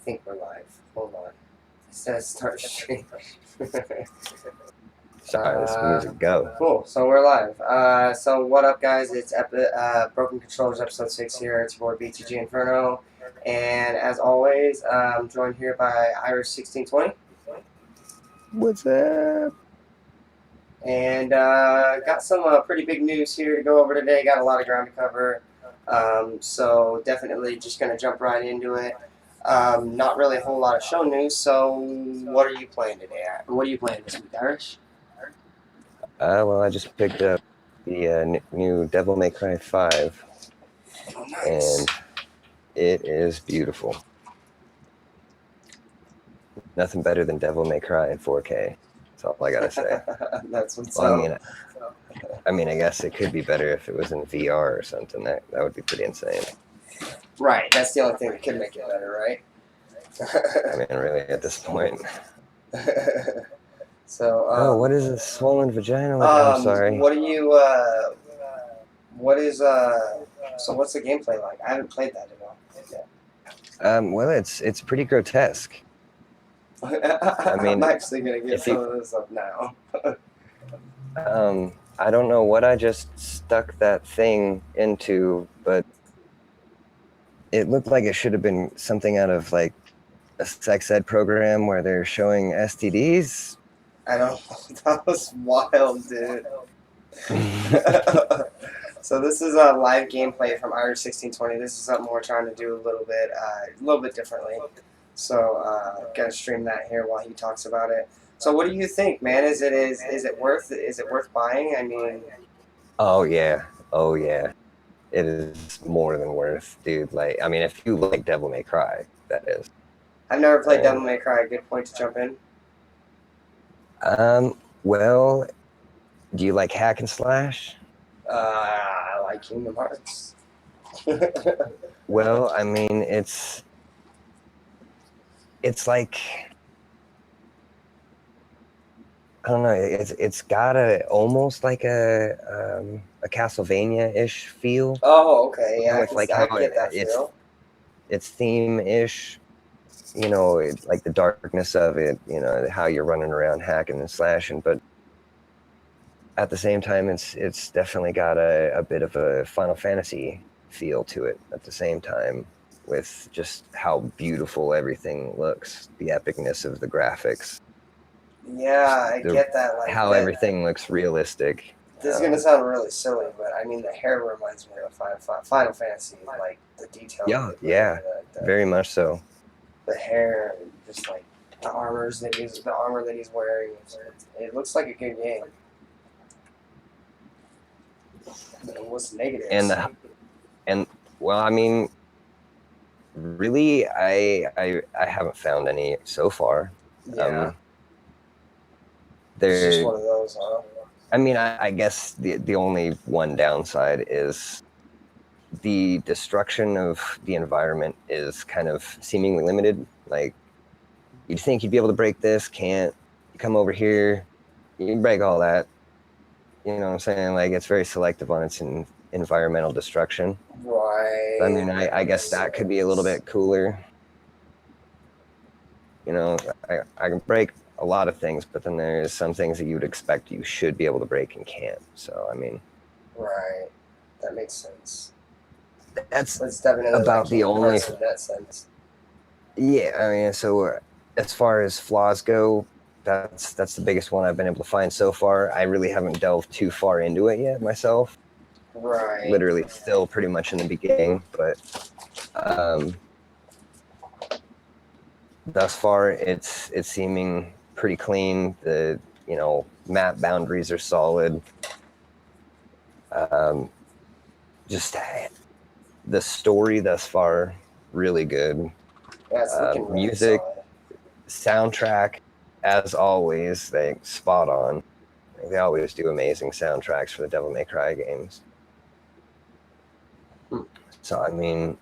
think we're live. Hold on. It says start stream. Sorry, this music go. Cool. So we're live. So what up, guys? It's Broken Controllers episode 6 here. It's your boy BTG Inferno, and as always, I'm joined here by Irish1620. What's up? And got some pretty big news here to go over today. Got a lot of ground to cover. So definitely just gonna jump right into it. Not really a whole lot of show news. So what are you playing today? What are you playing this week, Irish? Well, I just picked up the new Devil May Cry 5, Oh, nice. and it is beautiful. Nothing better than Devil May Cry in 4K. That's all I gotta say. That's what's Well, up. I mean, I guess it could be better if it was in VR or something. That would be pretty insane. Right, that's the only thing that could make it better, right? I mean, really, at this point. So. Oh, what is a swollen vagina? I'm sorry. What are you? What is? So what's the gameplay like? I haven't played that at all. Well, it's pretty grotesque. I mean, I'm actually gonna get some of this up now. I don't know what I just stuck that thing into, but it looked like it should have been something out of like a sex ed program where they're showing STDs. I don't know. That was wild, dude. So this is a live gameplay from Irish1620. This is something we're trying to do a little bit differently. So gotta stream that here while he talks about it. So what do you think, man? Is it worth buying? I mean, oh yeah, it is more than worth, dude. Like, I mean, if you like Devil May Cry, that is. I've never played Devil May Cry. Good point to jump in. Well, do you like hack and slash? I like Kingdom Hearts. Well, I mean, it's like, I don't know. It's got almost like a Castlevania-ish feel. Oh, okay, yeah. With like how it's theme-ish. You know, like the darkness of it. You know, how you're running around hacking and slashing, but at the same time, it's definitely got a bit of a Final Fantasy feel to it. At the same time, with just how beautiful everything looks, the epicness of the graphics. Yeah, I get that. Like how everything looks realistic. This is gonna sound really silly, but I mean the hair reminds me of Final Fantasy, like the detail. Yeah, very much so. The hair, just like the armor that he's wearing, it looks like a good game. What's negative? And well, I mean, really, I haven't found any so far. Yeah. It's just one of those, huh? I mean, I guess the only one downside is the destruction of the environment is kind of seemingly limited. Like, you'd think you'd be able to break this, can't. You come over here, you can break all that. You know what I'm saying? Like, it's very selective on its environmental destruction. Right. I mean, I guess that could be a little bit cooler. You know, I can break a lot of things, but then there's some things that you would expect you should be able to break and can't. So, I mean. Right. That makes sense. That's definitely about the only. In that sense. Yeah, I mean, so as far as flaws go, that's the biggest one I've been able to find so far. I really haven't delved too far into it yet myself. Right. Literally still pretty much in the beginning, but thus far it's seeming pretty clean. The map boundaries are solid. Just the story thus far, really good. Yeah, music, soundtrack, as always, they spot on. They always do amazing soundtracks for the Devil May Cry games. So, I mean,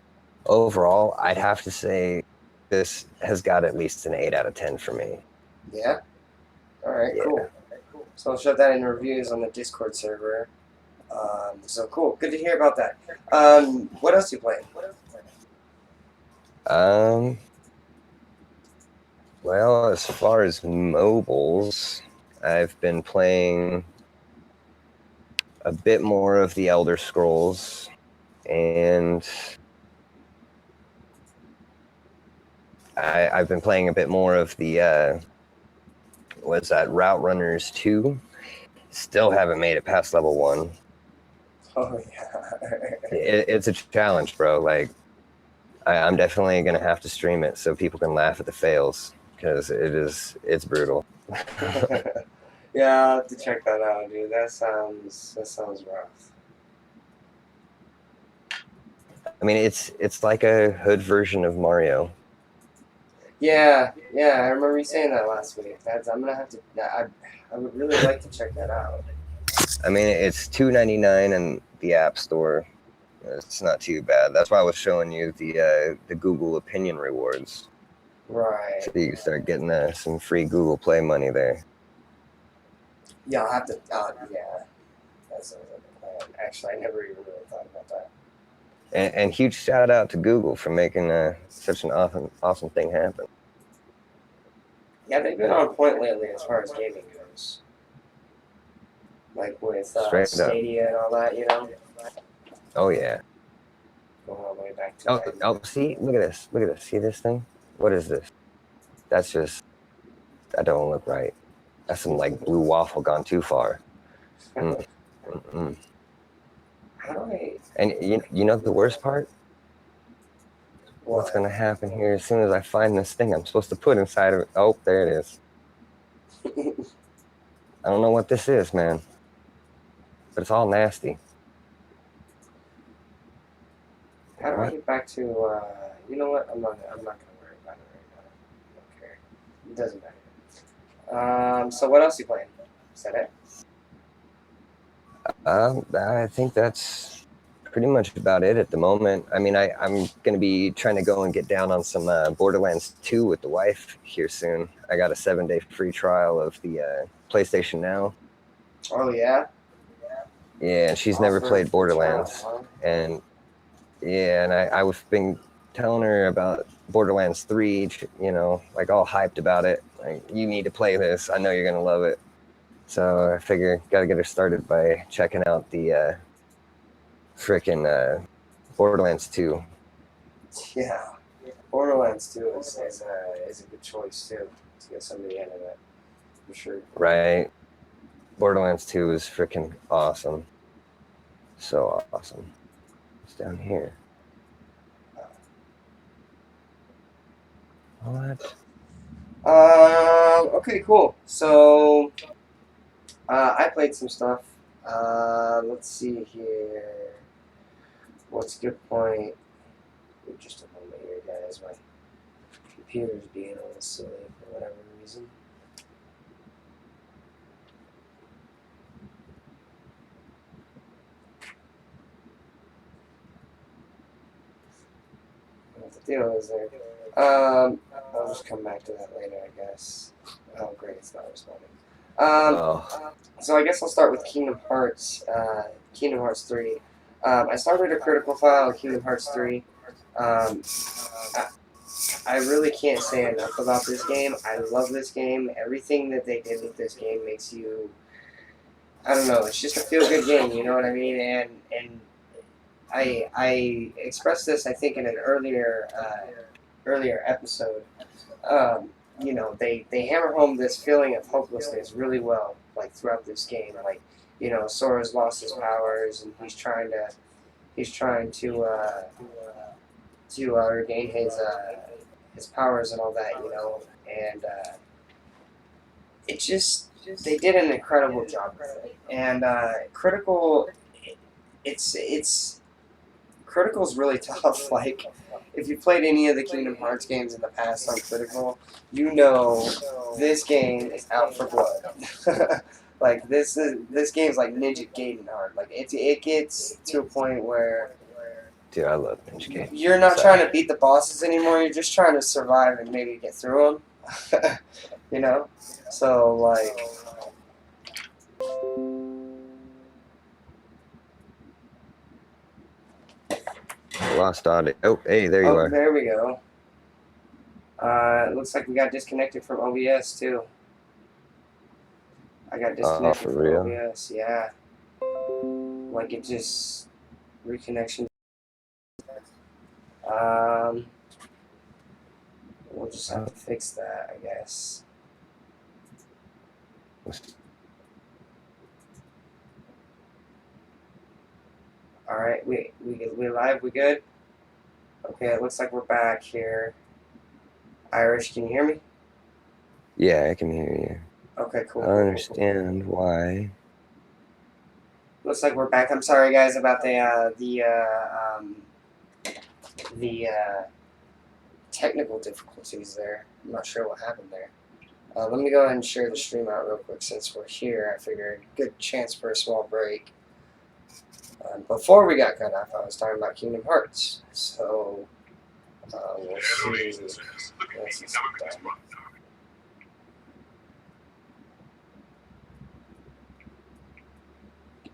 overall, I'd have to say this has got at least an 8 out of 10 for me. Yeah? All right, yeah. Cool. So I'll shove that in reviews on the Discord server. So cool. Good to hear about that. What else are you playing? Well, as far as mobiles, I've been playing a bit more of the Elder Scrolls, and I've been playing a bit more of the what's that, Route Runners 2. Still haven't made it past level 1. Oh yeah. It's a challenge, bro. Like, I'm definitely gonna have to stream it so people can laugh at the fails, because it's brutal. Yeah, I'll have to check that out, dude. That sounds rough. I mean, it's like a hood version of Mario. Yeah, yeah, I remember you saying that last week. I'm gonna have to. I would really like to check that out. I mean, it's $2.99 in the App Store. It's not too bad. That's why I was showing you the Google Opinion rewards, Right. so you can start getting some free Google Play money there. Yeah, I'll have to. Yeah, that sounds like a plan. Actually, I never even really thought about that. And huge shout out to Google for making such an awesome thing happen. Yeah, they've been on point lately as far as gaming goes. Like with Straight up. Stadia and all that, you know, Oh yeah. going all the way back to Oh, when. oh, see, look at this. Look at this. See this thing? What is this? That's just, that don't look right. That's some like blue waffle gone too far. Mm, mm, mm. How do I? And you know the worst part? What's What? gonna happen here as soon as I find this thing I'm supposed to put inside of it? Oh, there it is. I don't know what this is, man, but it's all nasty. How do I What? get back to? You know what? I'm not gonna worry about it right now. I don't care. It doesn't matter. So what else you playing? Is that it? I think that's pretty much about it at the moment. I mean, I'm gonna be trying to go and get down on some Borderlands 2 with the wife here soon. I got a 7-day free trial of the PlayStation Now. Oh yeah. Yeah, and she's never Offer played free trial, Borderlands, huh? and yeah, and I've been telling her about Borderlands 3, you know, like all hyped about it. Like, you need to play this. I know you're gonna love it. So I figure gotta get her started by checking out the frickin' Borderlands 2. Yeah. Borderlands 2 is a good choice too to get somebody into that for sure. Right? Borderlands 2 is freaking awesome. So awesome. It's down here. What? Okay, cool. So I played some stuff. Let's see here. What's a good point? Just a moment here, guys. My computer's being a little silly for whatever reason. What the deal is there? I'll just come back to that later, I guess. Oh, great, it's not responding. Oh, So I guess I'll start with Kingdom Hearts. Kingdom Hearts 3. I started a critical file on Kingdom Hearts 3. Um, I, I really can't say enough about this game. I love this game. Everything that they did with this game makes you. I don't know. It's just a feel good game. You know what I mean? And I expressed this I think in an earlier episode. You know, they hammer home this feeling of hopelessness really well, like throughout this game. Like, you know, Sora's lost his powers, and he's trying to regain his powers and all that. You know, and it just they did an incredible job with it. And critical, it's Critical's really tough. Like, if you played any of the Kingdom Hearts games in the past on Critical, you know this game is out for blood. Like this game's like Ninja Gaiden hard. Like it gets to a point where dude, I love Ninja Gaiden. you're not Sorry. trying to beat the bosses anymore. You're just trying to survive and maybe get through them. You know, so like. Lost audio. Oh, hey, there you Oh, are. there we go. It looks like we got disconnected from OBS too. I got Oh, disconnected for from real? OBS. Yeah, like it just reconnection. Um, we'll just have Oh, to fix that, I guess. All right, we live. We good? Okay, it looks like we're back here. Irish, can you hear me? yeah, I can hear you. Okay, I cool, don't cool, cool, cool, cool. understand why. Looks like we're back. I'm sorry, guys, about the technical difficulties there. I'm not sure what happened there. Let me go ahead and share the stream out real quick since we're here. I figured good chance for a small break. Before we got cut off, I was talking about Kingdom Hearts. So we'll see. This is done.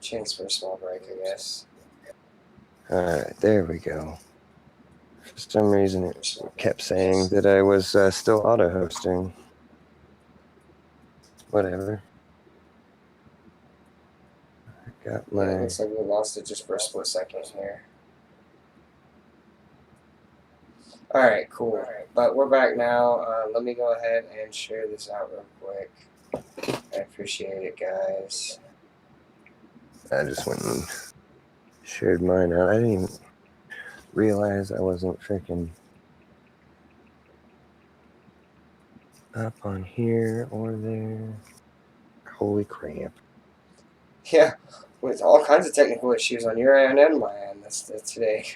Chance for a small break, I guess. Alright, there we go. For some reason, it kept saying Yes. that I was still auto-hosting. Whatever. I got Yeah, it my... looks like we lost it just for a split second here. Alright, cool. But we're back now. Let me go ahead and share this out real quick. I appreciate it, guys. I just went and shared mine out. I didn't even realize I wasn't freaking up on here or there. Holy crap. Yeah, with all kinds of technical issues on your end and my end. That's today.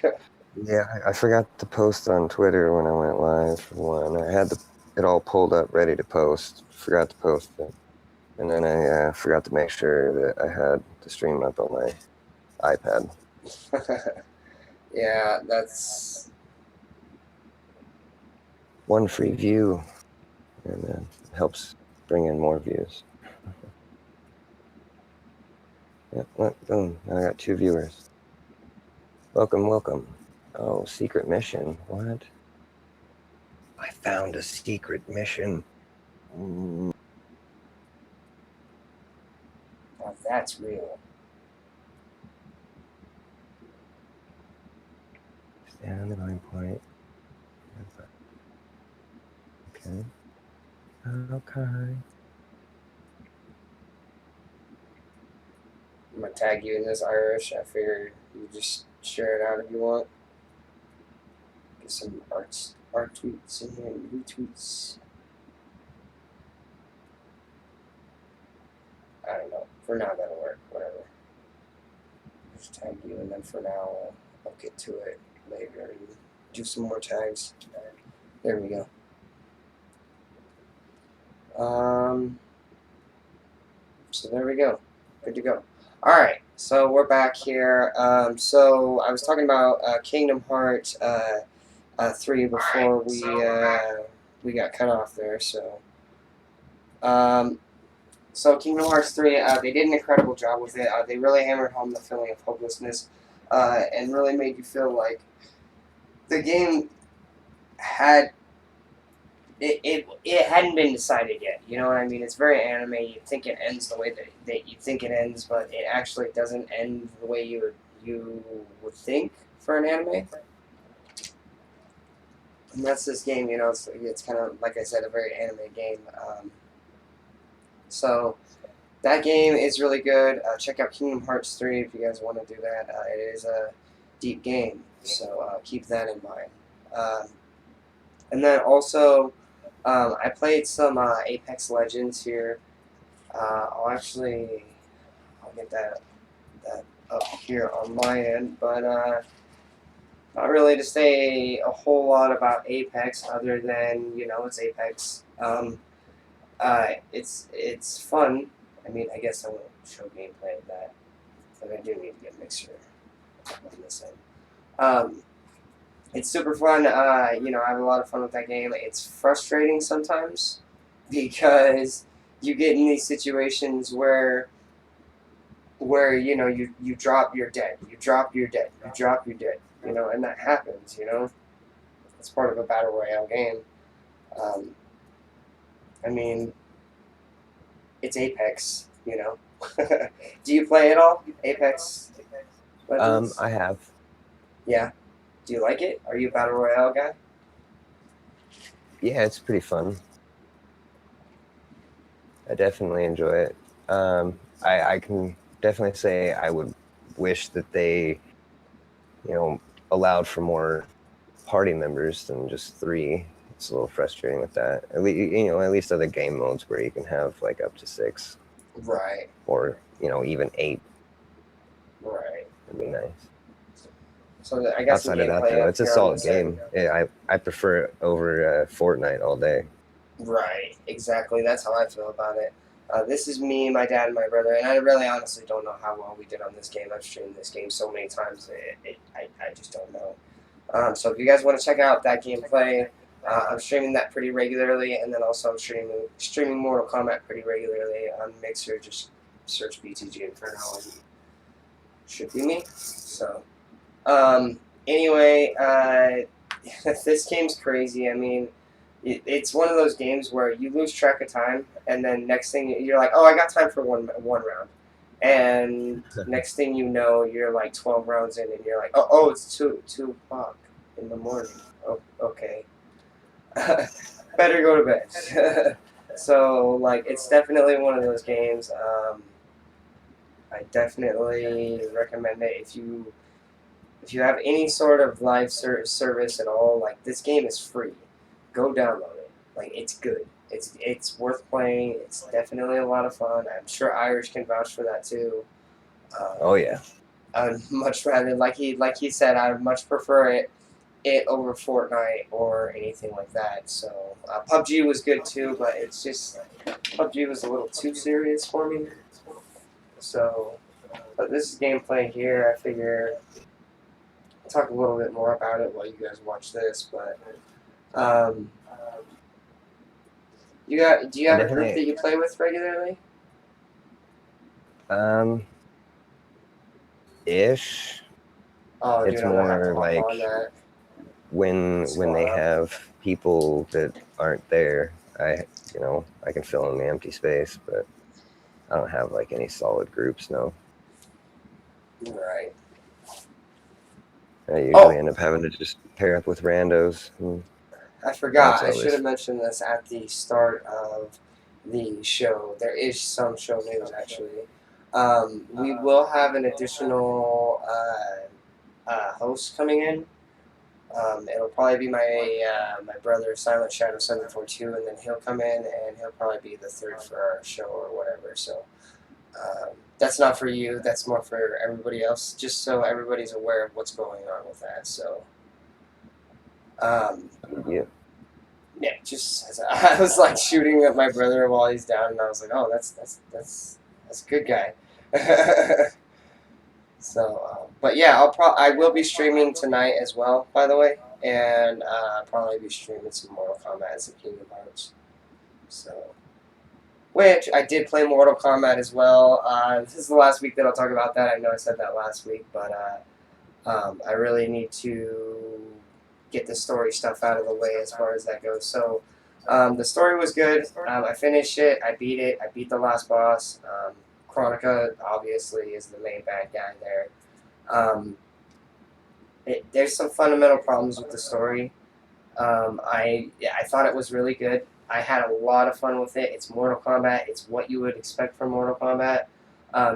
Yeah, I forgot to post on Twitter when I went live for one. I had it all pulled up ready to post. Forgot to post it. And then I forgot to make sure that I had the stream up on my iPad. Yeah, that's... One free view, and helps bring in more views. Yep, boom, now I got 2 viewers. Welcome, welcome. Oh, secret mission, what? I found a secret mission. Now that's real. Stand on the going point. Okay. Okay. I'm gonna tag you in this, Irish. I figured you just share it out if you want. Get some art tweets in here, retweets. I don't know. For now, that'll work. Whatever. Just tag you, and then for now, I'll get to it later and do some more tags. There we go. So there we go. Good to go. All right. So we're back here. So I was talking about Kingdom Hearts 3 before we got cut off there. So Kingdom Hearts 3, they did an incredible job with it. They really hammered home the feeling of hopelessness, and really made you feel like the game had it hadn't been decided yet. You know what I mean? It's very anime. You think it ends the way that you think it ends, but it actually doesn't end the way you would think for an anime. And that's this game. You know, it's kind of like I said, a very anime game. So that game is really good. Check out Kingdom Hearts 3 if you guys want to do that. It is a deep game, so keep that in mind. And then also, I played some Apex Legends here. I'll get that up here on my end, but not really to say a whole lot about Apex other than it's Apex. It's fun. I mean, I guess I won't show gameplay of that, but I do need to get a mixture on this end. It's super fun. I have a lot of fun with that game. It's frustrating sometimes because you get in these situations where you drop, you're dead. You drop, you're dead. You drop, you're dead. And that happens. It's part of a battle royale game. Um, I mean, it's Apex, you know. Do you play at all? Apex Legends? I have. Yeah. Do you like it? Are you a battle royale guy? Yeah, it's pretty fun. I definitely enjoy it. I can definitely say I would wish that they, you know, allowed for more party members than just three. It's a little frustrating with that. At least, at least other game modes where you can have like up to six Right. or even eight Right. would be nice. So I got some Outside of that, gameplay though, up it's a here on solid this end. game. I prefer it over Fortnite all day. Right, exactly. That's how I feel about it. This is me, my dad, and my brother, and I really honestly don't know how well we did on this game. I've streamed this game so many times, I just don't know. So if you guys want to check out that gameplay, I'm streaming that pretty regularly, and then also I'm streaming Mortal Kombat pretty regularly on Mixer. Just search BTG Inferno and should be me. So anyway, this game's crazy. I mean, it's one of those games where you lose track of time, and then next thing you're like, oh, I got time for one round, and next thing you know, you're like 12 rounds in, and you're like, oh, it's 2 o'clock in the morning. Oh, okay, better go to bed. So like, it's definitely one of those games. I definitely recommend it if you have any sort of live service at all. Like, this game is free. Go download it. Like, it's good. It's worth playing. It's definitely a lot of fun. I'm sure Irish can vouch for that too. Oh Um, yeah, I'd much rather, like he said, I would much prefer it over Fortnite or anything like that. So PUBG was good too, but it's just PUBG was a little too serious for me. So, but this is gameplay here. I figure I'll talk a little bit more about it while you guys watch this. But um, do you I have a group definitely. that you play with regularly? Um, ish. Oh, dude, It's I'm gonna have to more hop on like that when they squad up. have people that aren't there. I can fill in the empty space, but I don't have like any solid groups. No, Right. I usually Oh, end up having to just pair up with randos and I bounce forgot. I all should this. have mentioned this at the start of the show. There is some show news actually. We will have an additional host coming in. It'll probably be my brother Silent Shadow 742, and then he'll come in and he'll probably be the third for our show or whatever. So that's not for you. That's more for everybody else, just so everybody's aware of what's going on with that. So um, Yeah, yeah, just as I was like shooting at my brother while he's down, and I was like, oh, that's a good guy. So, but yeah, I will be streaming tonight as well, by the way, and probably be streaming some Mortal Kombat and some Kingdom Hearts. So, which I did play Mortal Kombat as well. This is the last week that I'll talk about that. I know I said that last week, but I really need to get the story stuff out of the way as far as that goes. So, the story was good. I finished it. I beat it. I beat the last boss. Chronica obviously is the main bad guy there. Um, there's some fundamental problems with the story. I thought it was really good. I had a lot of fun with it. It's Mortal Kombat. It's what you would expect from Mortal Kombat,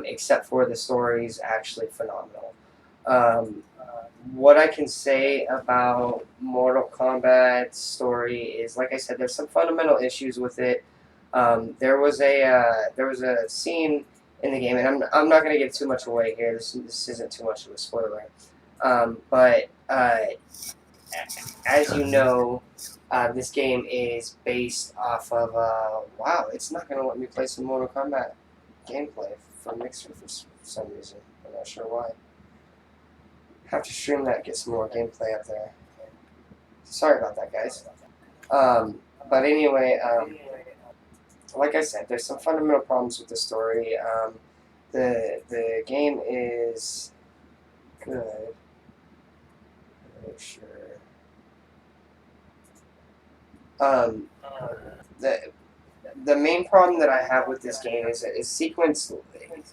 except for the story is actually phenomenal. Um, what I can say about Mortal Kombat's story is, like I said, there's some fundamental issues with it. There was a scene in the game, and I'm not going to give too much away here. This isn't too much of a spoiler, but as you know, this game is based off of. Wow, it's not going to let me play some Mortal Kombat gameplay from Mixer for some reason. I'm not sure why. Have to stream that, get some more gameplay up there. Sorry about that, guys. But anyway, like I said, there's some fundamental problems with the story. The game is good. Make sure. Um, the the main problem that I have with this game is sequence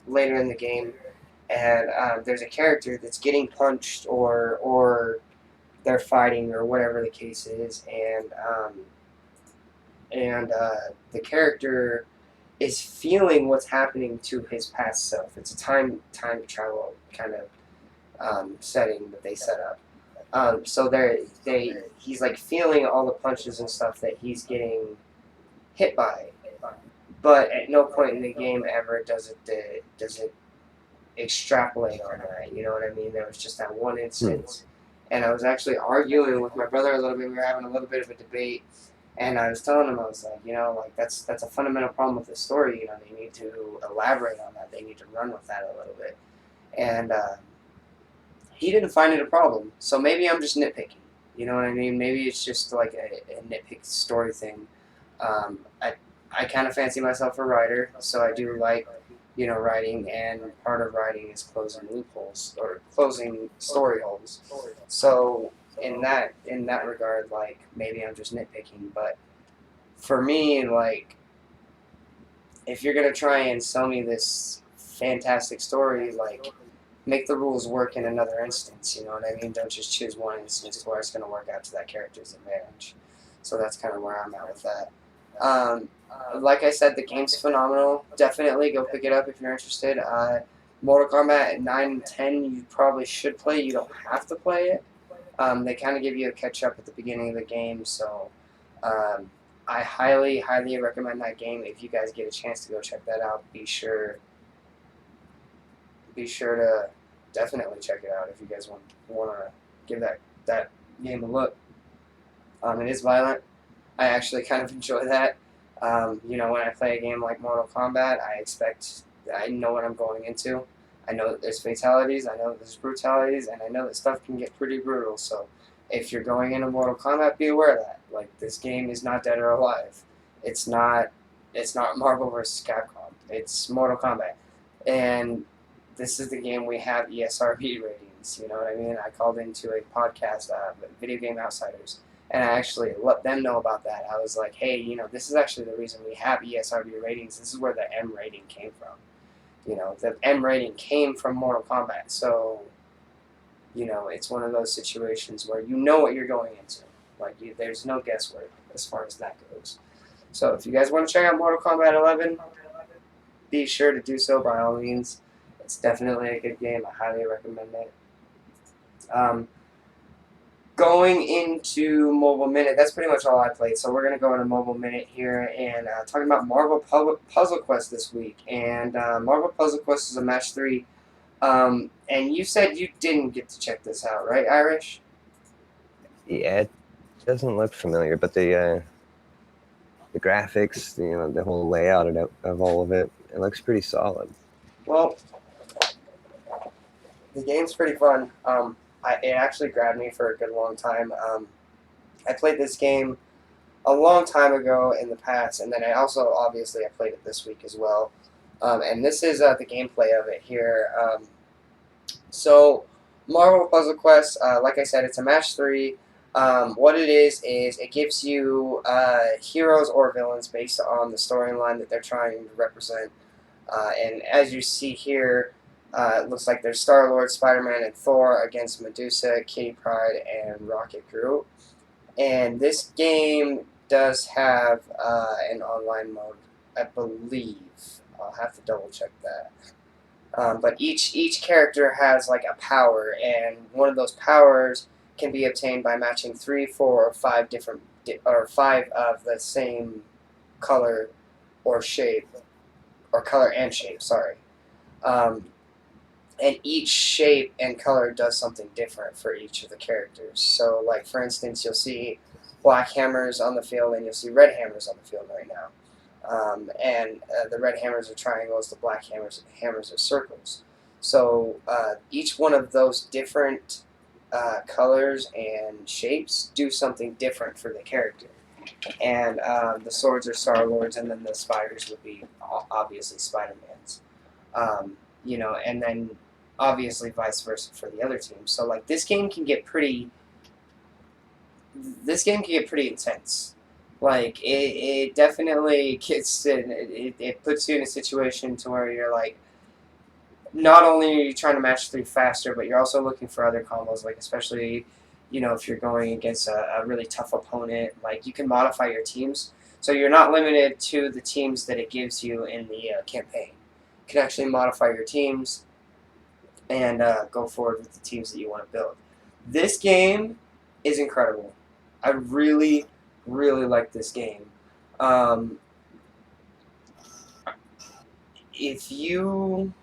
later in the game, and there's a character that's getting punched or they're fighting or whatever the case is, and the character is feeling what's happening to his past self. It's a time travel kind of setting that they set up. So he's like feeling all the punches and stuff that he's getting hit by, but at no point in the game ever does it extrapolate on that. You know what I mean? There was just that one instance, and I was actually arguing with my brother a little bit. We were having a little bit of a debate, and I was telling him, I was like, like that's a fundamental problem with the story. They need to elaborate on that. They need to run with that a little bit, and he didn't find it a problem. So maybe I'm just nitpicking. You know what I mean? Maybe it's just like a nitpick story thing. I kind of fancy myself a writer, so I do like writing, and part of writing is closing loopholes or closing story holes. So in that regard, like maybe I'm just nitpicking, but for me, like if you're gonna try and sell me this fantastic story, like make the rules work in another instance. You know what I mean? Don't just choose one instance where it's gonna work out to that character's advantage. So that's kind of where I'm at with that. Like I said, the game's phenomenal. Definitely go pick it up if you're interested. Mortal Kombat 9 and 10, you probably should play. You don't have to play it. They kind of give you a catch up at the beginning of the game, so I highly, highly recommend that game. If you guys get a chance to go check that out, be sure to definitely check it out if you guys want to give that game a look. It is violent. I actually kind of enjoy that. When I play a game like Mortal Kombat, I know what I'm going into. I know that there's fatalities, I know that there's brutalities, and I know that stuff can get pretty brutal. So if you're going into Mortal Kombat, be aware of that. Like, this game is not Dead or Alive. It's not Marvel vs. Capcom. It's Mortal Kombat. And this is the game we have ESRB ratings. You know what I mean? I called into a podcast, Video Game Outsiders, and I actually let them know about that. I was like, hey, this is actually the reason we have ESRB ratings. This is where the M rating came from. The M rating came from Mortal Kombat. So, it's one of those situations where you know what you're going into. Like, there's no guesswork as far as that goes. So, if you guys want to check out Mortal Kombat 11, be sure to do so by all means. It's definitely a good game. I highly recommend it. Going into Mobile Minute, that's pretty much all I played. So we're going to go into Mobile Minute here and talking about Marvel Puzzle Quest this week. And Marvel Puzzle Quest is a match 3. And you said you didn't get to check this out, right, Irish? Yeah, it doesn't look familiar, but the graphics, the whole layout of all of it, it looks pretty solid. Well, the game's pretty fun. It actually grabbed me for a good long time. I played this game a long time ago in the past, and then I played it this week as well. And this is the gameplay of it here. So, Marvel Puzzle Quest, like I said, it's a match 3. What it is it gives you heroes or villains based on the storyline that they're trying to represent. And as you see here, it looks like there's Star-Lord, Spider-Man, and Thor against Medusa, Kitty Pryde, and Rocket Groot. And this game does have an online mode, I believe. I'll have to double check that. But each character has like a power, and one of those powers can be obtained by matching 3, 4, or 5 5 of the same color or shape, or color and shape. Sorry. And each shape and color does something different for each of the characters. So, like, for instance, you'll see black hammers on the field, and you'll see red hammers on the field right now. And the red hammers are triangles, the black hammers are circles. So each one of those different colors and shapes do something different for the character. And the swords are Star-Lord's, and then the spiders would be obviously Spider-Man's. And then obviously vice versa for the other team. So like this game can get pretty intense. Like it definitely gets it puts you in a situation to where you're like, not only are you trying to match three faster, but you're also looking for other combos, like especially, if you're going against a really tough opponent, like you can modify your teams. So you're not limited to the teams that it gives you in the campaign. You can actually modify your teams and go forward with the teams that you want to build. This game is incredible. I really, really like this game. Um, if you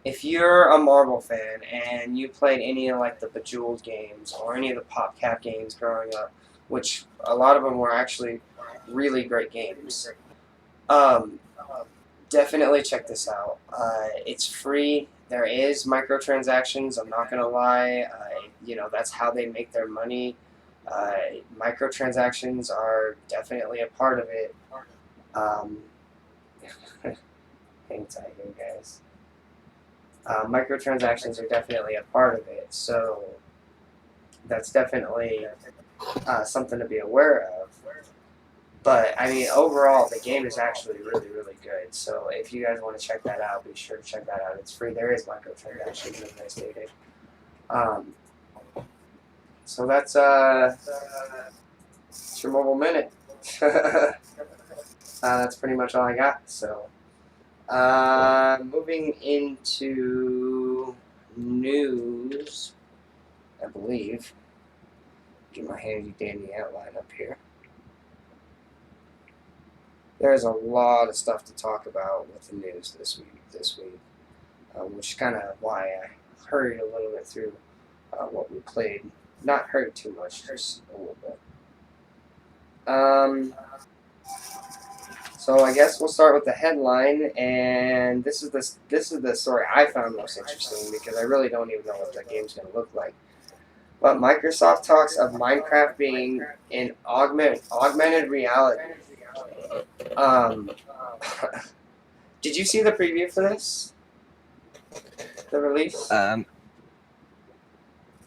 if you're a Marvel fan and you played any of like the Bejeweled games or any of the PopCap games growing up, which a lot of them were actually really great games, um, definitely check this out. It's free. There is microtransactions. I'm not gonna lie. That's how they make their money. Microtransactions are definitely a part of it. Um, hang tight here, guys. Microtransactions are definitely a part of it, so that's definitely something to be aware of. But I mean, overall, the game is actually really, really good. So if you guys want to check that out, be sure to check that out. It's free. There is microtransactions, as I stated. Um, so it's your mobile minute. That's pretty much all I got. So moving into news, I believe. Get my handy dandy outline up here. There's a lot of stuff to talk about with the news this week, which is kind of why I hurried a little bit through what we played. Not hurried too much, just a little bit. So I guess we'll start with the headline, and this is the story I found most interesting because I really don't even know what the game's going to look like. But Microsoft talks of Minecraft being in augmented reality. Um, did you see the preview for this? The release? I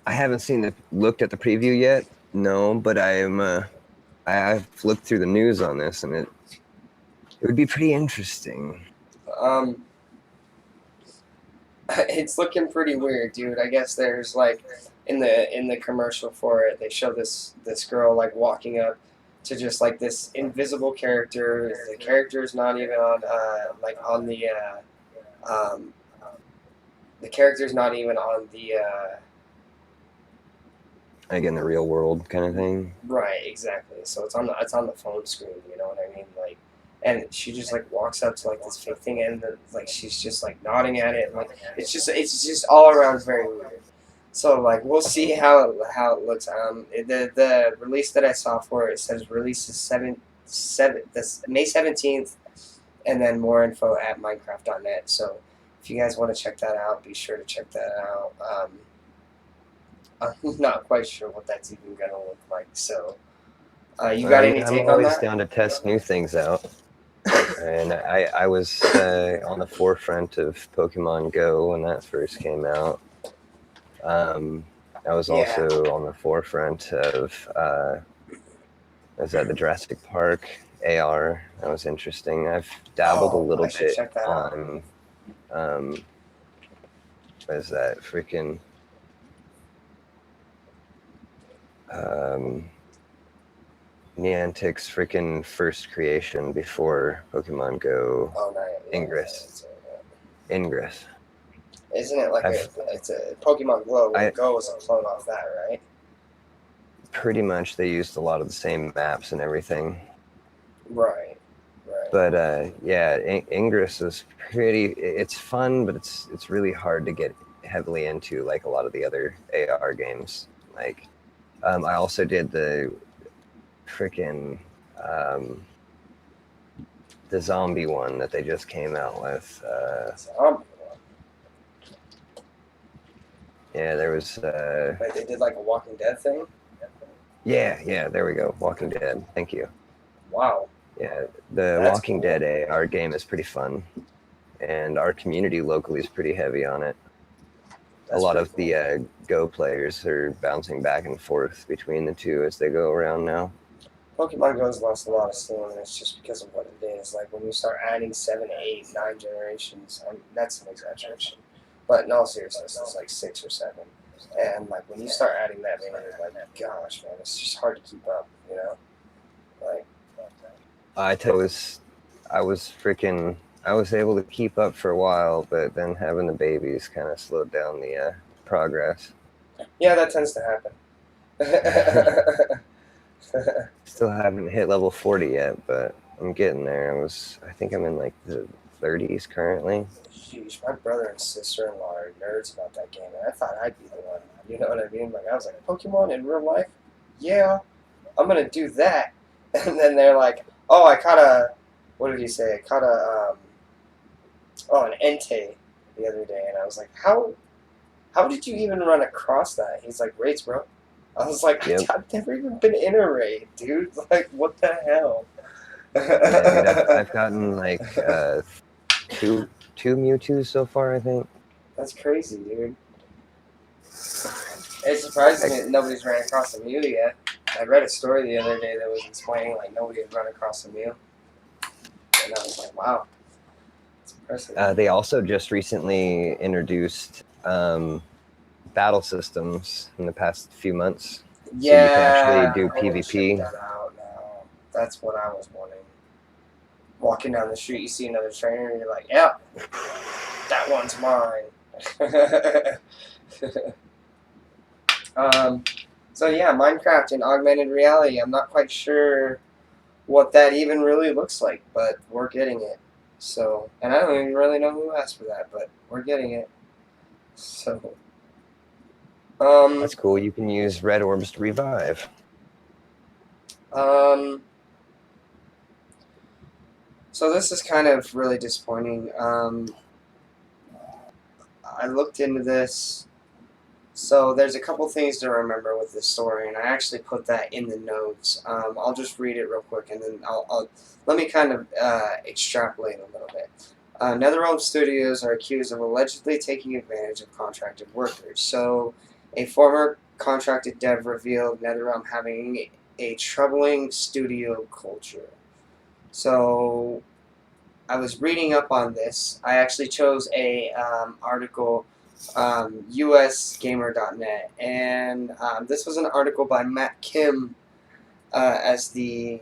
haven't looked at the preview yet. No, but I've looked through the news on this, and it would be pretty interesting. It's looking pretty weird, dude. I guess there's like in the commercial for it, they show this girl like walking up to just like this invisible character. The character's not even on um, the character's not even on the Like in the real world kind of thing. right, exactly. So it's on the phone screen. You know what I mean? Like, and she just like walks up to like this fake thing, and like she's just like nodding at it. Like it's just all around very weird. So like we'll see how it looks. The release that I saw for it says release is this May 17th, and then more info at Minecraft.net. So if you guys want to check that out, be sure to check that out. I'm not quite sure what that's even gonna look like. So you got any I'm take on always that? down to test new things out. And I was on the forefront of Pokemon Go when that first came out. I was Yeah. also on the forefront of I was at the Jurassic Park AR. That was interesting. I've dabbled a little I should bit check that out. on what is that freaking Niantic's freaking first creation before Pokemon Go. Oh, no, Ingress. Ingress. Isn't it like it's a Pokemon Go is a clone off that, right? Pretty much, they used a lot of the same maps and everything. Right. But yeah, Ingress is pretty. It's fun, but it's really hard to get heavily into, like a lot of the other AR games. Like, I also did the freaking the zombie one that they just came out with. Yeah, there was. Like they did like a Walking Dead thing. Yeah, there we go. Walking Dead. Thank you. Wow. Yeah, the That's Walking cool. Dead AR game is pretty fun, and our community locally is pretty heavy on it. That's a lot pretty of cool. the Go players are bouncing back and forth between the two as they go around now. Pokemon Go's lost a lot of steam, and it's just because of what it is. Like when you start adding 7, 8, 9 generations, that's an exaggeration. But in all seriousness, it's like 6 or 7. And like when you start adding that many, like gosh, man, it's just hard to keep up. You know, like I was freaking. I was able to keep up for a while, but then having the babies kind of slowed down the progress. yeah, that tends to happen. Still haven't hit level 40 yet, but I'm getting there. I think I'm in like the 30s currently. Sheesh, my brother and sister-in-law are nerds about that game, and I thought I'd be the one. You know what I mean? Like I was like, Pokemon in real life? Yeah, I'm gonna do that. And then they're like, oh, I caught a, what did he say? I caught a, an Entei the other day, and I was like, how did you even run across that? He's like, raids, bro. I was like, Yep. I've never even been in a raid, dude. Like, what the hell? Yeah, dude, I've gotten like two Mewtwo's so far, I think. That's crazy, dude. It surprises me that nobody's ran across a Mew yet. I read a story the other day that was explaining like nobody had run across a Mew, and I was like, wow, it's impressive. They also just recently introduced battle systems in the past few months. Yeah, so you can actually do I wanna PvP. check that out now. That's what I was wanting. Walking down the street, you see another trainer, and you're like, "Yep, that one's mine." So yeah, Minecraft in augmented reality. I'm not quite sure what that even really looks like, but we're getting it. So, and I don't even really know who asked for that, but we're getting it. So, That's cool. You can use red orbs to revive. So this is kind of really disappointing. I looked into this. So there's a couple things to remember with this story, and I actually put that in the notes. I'll just read it real quick, and then I'll let me kind of extrapolate a little bit. NetherRealm Studios are accused of allegedly taking advantage of contracted workers. So, a former contracted dev revealed NetherRealm having a troubling studio culture. So, I was reading up on this. I actually chose a article, usgamer.net, and this was an article by Matt Kim as the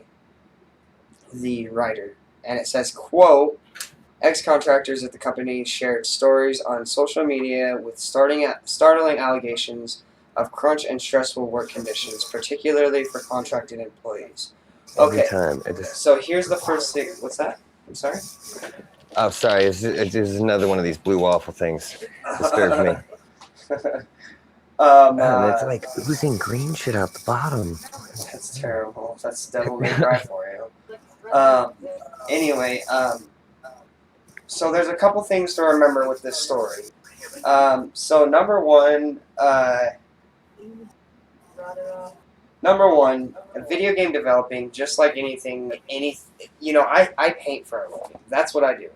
writer, and it says, quote, ex-contractors at the company shared stories on social media with startling allegations of crunch and stressful work conditions, particularly for contracted employees. Every Okay, time. so here's the first thing. What's that? I'm sorry? Oh, sorry. This is another one of these blue waffle things. Disturbs me. Man, it's like oozing green shit out the bottom. That's terrible. That's Devil May Cry for you. Anyway, so there's a couple things to remember with this story. So number one, video game developing, just like anything, I paint for a living. That's what I do.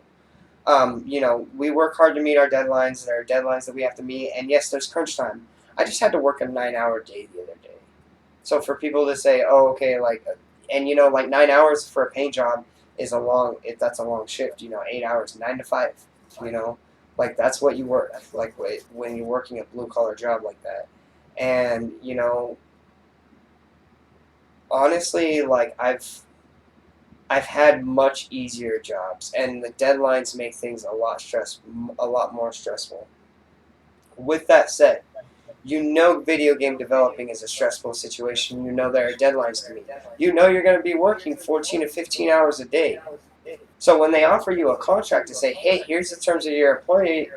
We work hard to meet our deadlines. There are deadlines that we have to meet, and yes, there's crunch time. I just had to work a 9-hour day the other day. So for people to say, oh, okay, like 9 hours for a paint job is that's a long shift. 8 hours, 9 to 5. Like that's what you work. Like when you're working a blue collar job like that, and honestly, like I've had much easier jobs, and the deadlines make things a lot more stressful. With that said, video game developing is a stressful situation. There are deadlines to meet. You're going to be working 14 to 15 hours a day. So when they offer you a contract to say, hey, here's the terms of your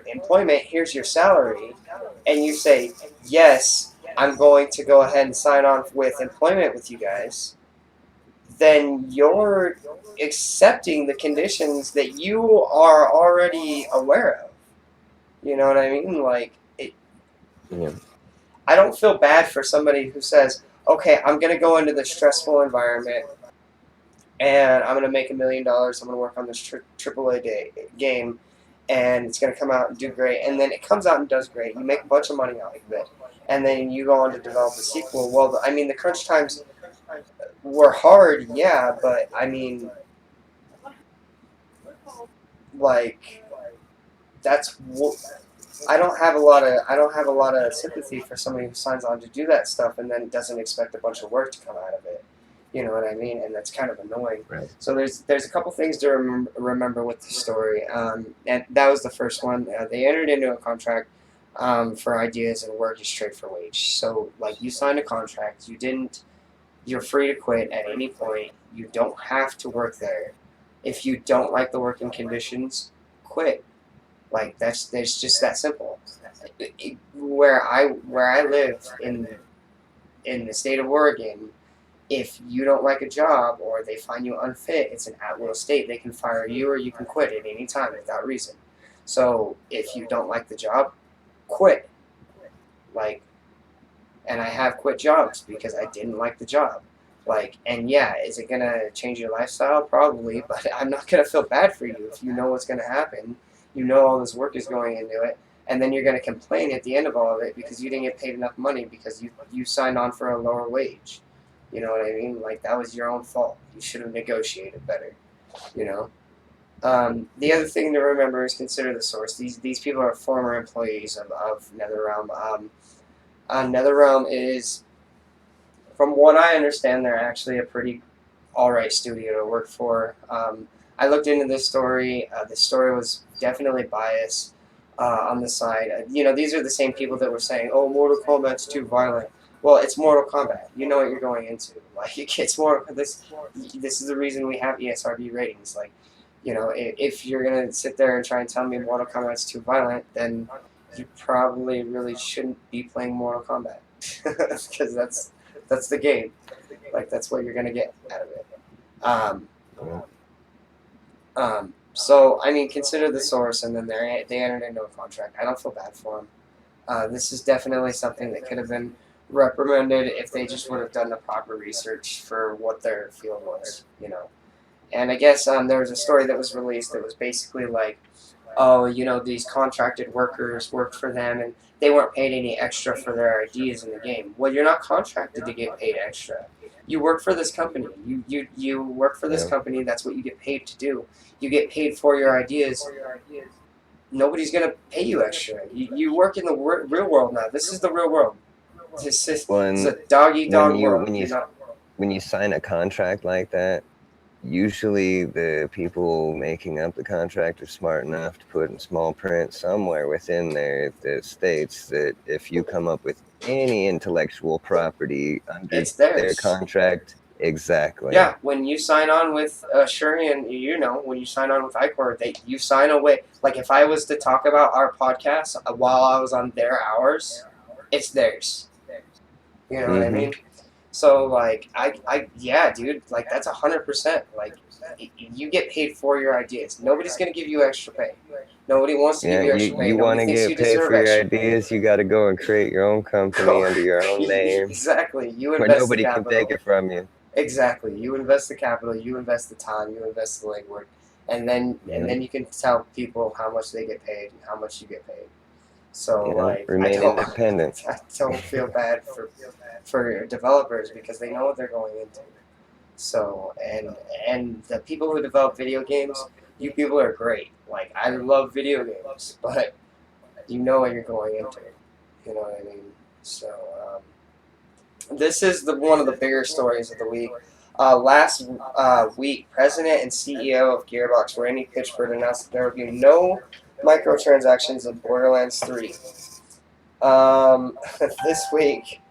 employment, here's your salary, and you say, yes, I'm going to go ahead and sign on with employment with you guys, then you're accepting the conditions that you are already aware of. You know what I mean? Like, Yeah. I don't feel bad for somebody who says, okay, I'm going to go into this stressful environment and I'm going to make $1 million. I'm going to work on this AAA game and it's going to come out and do great. And then it comes out and does great. You make a bunch of money off of it. And then you go on to develop a sequel. Well, I mean, the crunch times, were hard, yeah, but I mean, like that's what I don't have a lot of sympathy for somebody who signs on to do that stuff and then doesn't expect a bunch of work to come out of it. You know what I mean? And that's kind of annoying. Right. So there's a couple things to remember with the story, and that was the first one. They entered into a contract for ideas, and work is straight for wage. So like you signed a contract, you didn't. You're free to quit at any point. You don't have to work there. If you don't like the working conditions, quit. Like that's just that simple. Where I live in the state of Oregon, if you don't like a job or they find you unfit, it's an at will state. They can fire you or you can quit at any time without reason. So if you don't like the job, quit. Like, and I have quit jobs because I didn't like the job. Like, and yeah, is it gonna change your lifestyle? Probably, but I'm not gonna feel bad for you if you know what's gonna happen. You know all this work is going into it, and then you're gonna complain at the end of all of it because you didn't get paid enough money because you signed on for a lower wage. You know what I mean? Like that was your own fault. You should have negotiated better. You know. The other thing to remember is consider the source. These people are former employees of NetherRealm. NetherRealm is, from what I understand, they're actually a pretty alright studio to work for. I looked into this story. The story was definitely biased on the side. These are the same people that were saying, "Oh, Mortal Kombat's too violent." Well, it's Mortal Kombat. You know what you're going into. Like it's more this. This is the reason we have ESRB ratings. Like, if you're gonna sit there and try and tell me Mortal Kombat's too violent, then you probably really shouldn't be playing Mortal Kombat because that's the game. Like that's what you're gonna get out of it. Um, so I mean, consider the source, and then they entered into a contract. I don't feel bad for them. This is definitely something that could have been reprimanded if they just would have done the proper research for what their field was. And I guess there was a story that was released that was basically like, oh, these contracted workers worked for them and they weren't paid any extra for their ideas in the game. Well, you're not contracted to get paid extra. You work for this company. You work for this company. That's what you get paid to do. You get paid for your ideas. Nobody's gonna pay you extra. You work in the real world now. This is the real world. This is a dog eat dog world. When you sign a contract like that, usually the people making up the contract are smart enough to put in small print somewhere within there that states that if you come up with any intellectual property under their contract, exactly. Yeah, when you sign on with Shurian, when you sign on with iCore, you sign away. Like if I was to talk about our podcast while I was on their hours, it's theirs. You know what I mean? So like yeah, dude, like that's 100%. Like you get paid for your ideas. Nobody's gonna give you extra pay. Nobody wants to give you extra pay. You want to get paid for your ideas, you got to go and create your own company under your own name. Exactly. You invest where nobody the capital. Can take it from you. Exactly. You invest the capital. You invest the time. You invest the legwork, and then you can tell people how much they get paid and how much you get paid. So remain independent. I don't feel bad for developers because they know what they're going into. So and the people who develop video games, you people are great. Like I love video games, but you know what you're going into. You know what I mean? So this is one of the bigger stories of the week. Last week, President and CEO of Gearbox, Randy Pitchford, announced that there will be no microtransactions in Borderlands 3. This week,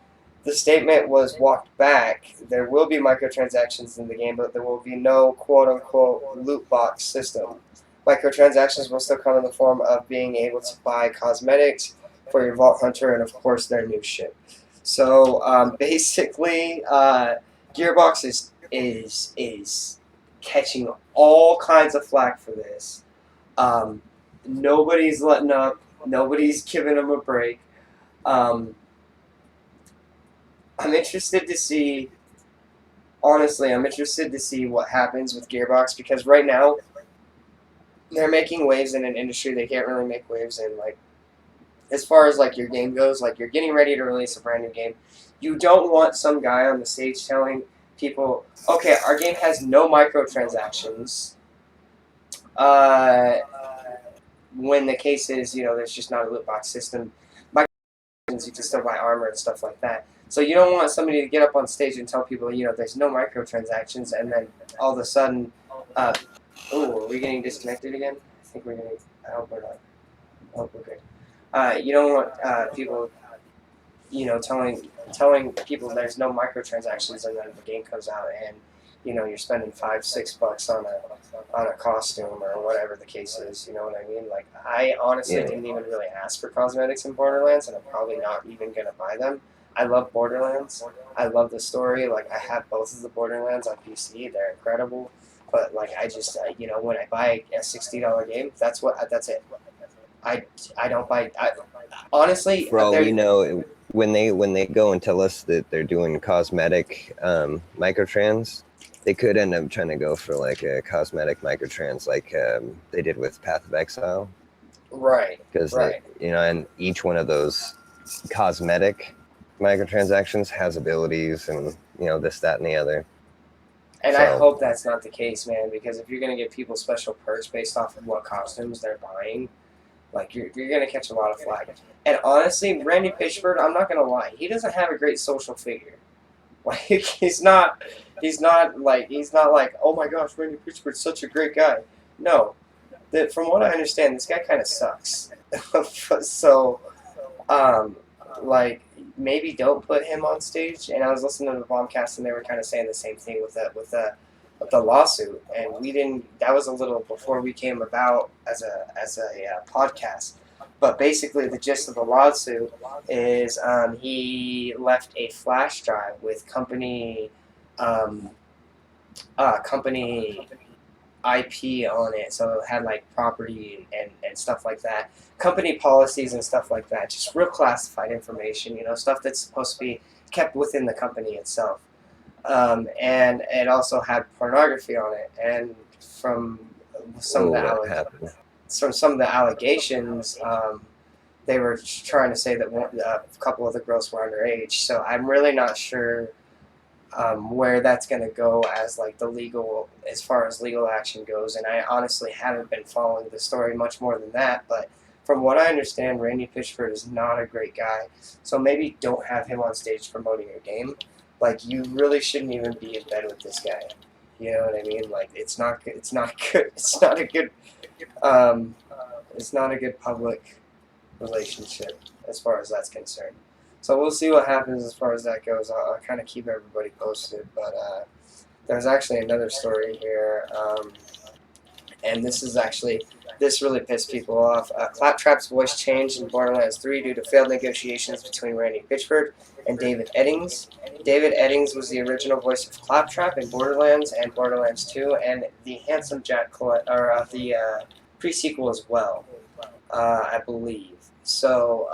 the statement was walked back. There will be microtransactions in the game, but there will be no quote-unquote loot box system. Microtransactions will still come in the form of being able to buy cosmetics for your Vault Hunter and, of course, their new ship. So basically, Gearbox is catching all kinds of flack for this. Nobody's letting up. Nobody's giving them a break. I'm interested to see. Honestly, I'm interested to see what happens with Gearbox because right now they're making waves in an industry they can't really make waves in. Like as far as like your game goes, like you're getting ready to release a brand new game. You don't want some guy on the stage telling people, okay, our game has no microtransactions. When the case is, there's just not a loot box system. Microtransactions, you can still buy armor and stuff like that. So you don't want somebody to get up on stage and tell people, there's no microtransactions, and then all of a sudden, are we getting disconnected again? I think we're getting. I hope we're not. I hope we're good. You don't want people, telling people there's no microtransactions, and then the game comes out and you're spending $5-6 on a costume or whatever the case is. You know what I mean? Like, I honestly didn't even really ask for cosmetics in Borderlands, and I'm probably not even gonna buy them. I love Borderlands. I love the story. Like, I have both of the Borderlands on PC. They're incredible. But like, I just when I buy a $60 game, that's it. I don't buy. Honestly, For all we know, when they go and tell us that they're doing cosmetic microtrans, they could end up trying to go for like a cosmetic microtrans, like they did with Path of Exile. Right. Because and each one of those cosmetic microtransactions has abilities and this, that, and the other. And I hope that's not the case, man, because if you're gonna give people special perks based off of what costumes they're buying, like you're gonna catch a lot of flack. And honestly, Randy Pitchford, I'm not gonna lie, he doesn't have a great social figure. Like he's not like oh my gosh, Randy Pitchford's such a great guy. No, from what I understand, this guy kind of sucks. So, like, maybe don't put him on stage. And I was listening to the Bombcast, and they were kind of saying the same thing with the lawsuit. And we didn't. That was a little before we came about as a podcast. But basically, the gist of the lawsuit is he left a flash drive with company IP on it, so it had like property and stuff like that, company policies and stuff like that, just real classified information, stuff that's supposed to be kept within the company itself. And it also had pornography on it, and from some of the allegations, they were trying to say that a couple of the girls were underage. So I'm really not sure where that's going to go as far as legal action goes. And I honestly haven't been following the story much more than that. But from what I understand, Randy Pitchford is not a great guy. So maybe don't have him on stage promoting your game. Like, you really shouldn't even be in bed with this guy. You know what I mean? Like, it's not good. It's not a good public relationship as far as that's concerned. So we'll see what happens as far as that goes. I'll kind of keep everybody posted. But there's actually another story here, and this really pissed people off. Claptrap's voice changed in Borderlands 3 due to failed negotiations between Randy Pitchford and David Eddings. David Eddings was the original voice of Claptrap in Borderlands and Borderlands 2, and the Handsome Jack the pre-sequel as well, I believe. So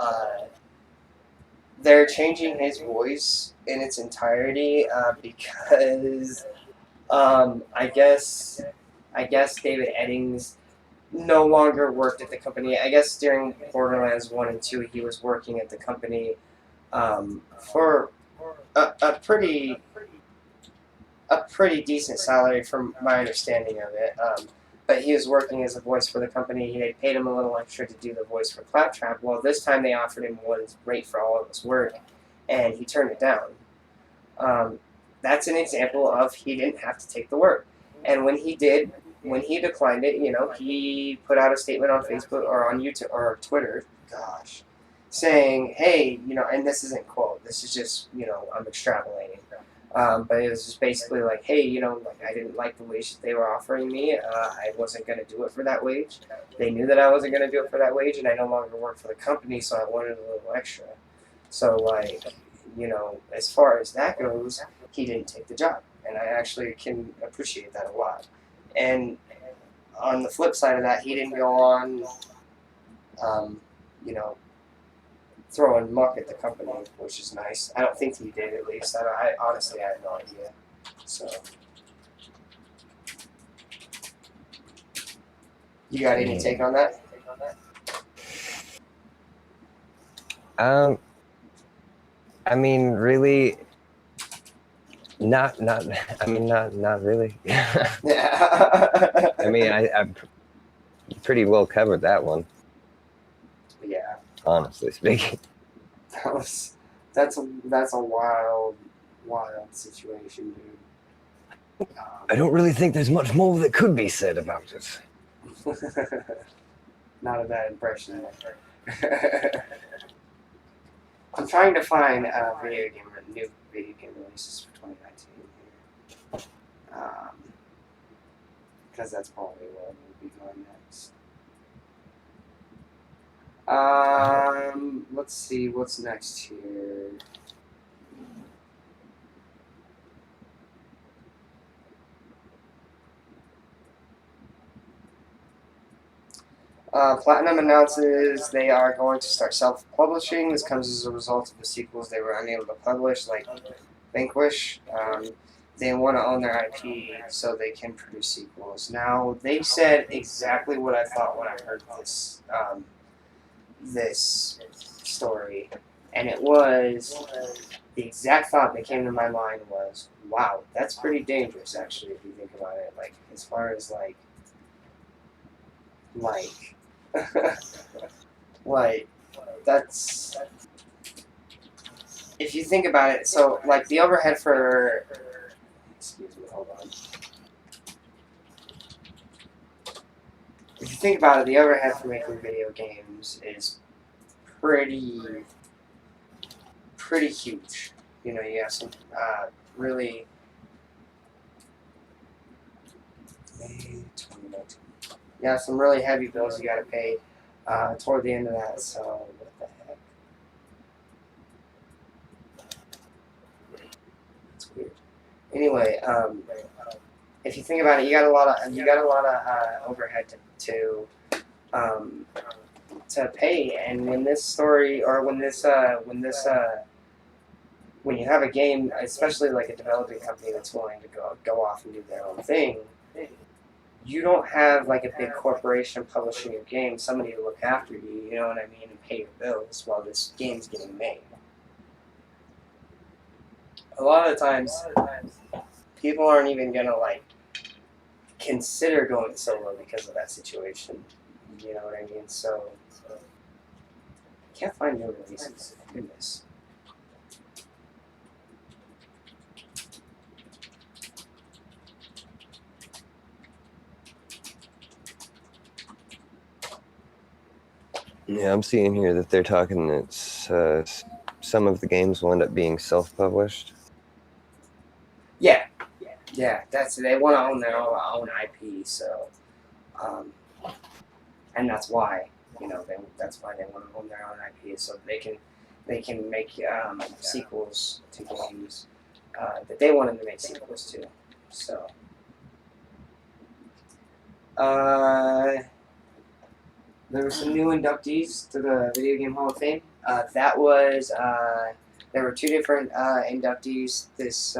they're changing his voice in its entirety because I guess David Eddings no longer worked at the company. I guess during Borderlands 1 and 2, he was working at the company for a pretty decent salary, from my understanding of it. But he was working as a voice for the company. They paid him a little extra to do the voice for Claptrap. Well, this time they offered him one rate for all of his work, and he turned it down. That's an example of he didn't have to take the work. And when he declined it, he put out a statement on Facebook or on YouTube or Twitter, saying, hey, and this isn't quote, this is just, I'm extrapolating. But it was just basically like, hey, I didn't like the wage that they were offering me. I wasn't going to do it for that wage. They knew that I wasn't going to do it for that wage, and I no longer work for the company, so I wanted a little extra. So, as far as that goes, he didn't take the job, and I actually can appreciate that a lot. And on the flip side of that, he didn't go on, throwing muck at the company, which is nice. I don't think he did, at least. I honestly have no idea. So, you got any take on that? I mean, really, Not. I mean, not really. Yeah. I mean, I'm pretty well covered that one. Yeah. Honestly speaking. That's a wild situation, dude. I don't really think there's much more that could be said about it. Not a bad impression. I'm trying to find new video game releases for 2019 here, because that's probably what we'll be going next. Let's see what's next here. Platinum announces they are going to start self-publishing. This comes as a result of the sequels they were unable to publish, like Vanquish. They want to own their IP so they can produce sequels. Now, they said exactly what I thought when I heard this story, and it was the exact thought that came to my mind was, "Wow, that's pretty dangerous, actually, if you think about it. Like, as far as like." Like, that's if you think about it. So, like, the overhead for excuse me, hold on. If you think about it, the overhead for making video games is pretty huge. You know, you have some really. May 2019. You have some really heavy bills you got to pay toward the end of that. So what the heck? It's weird. Anyway, if you think about it, you got a lot of overhead to pay. And when this story or when you have a game, especially like a developing company that's willing to go off and do their own thing, you don't have like a big corporation publishing your game, somebody to look after you, you know what I mean, and pay your bills while this game's getting made. A lot of the times, people aren't even gonna like consider going solo because of that situation. You know what I mean? So I can't find new releases. Goodness. Yeah, I'm seeing here that they're talking that some of the games will end up being self-published. Yeah, that's they want to own their own IP, so and that's why that's why they want to own their own IP, so they can make sequels to games that they wanted to make sequels to. So there were some new inductees to the Video Game Hall of Fame. There were two different inductees this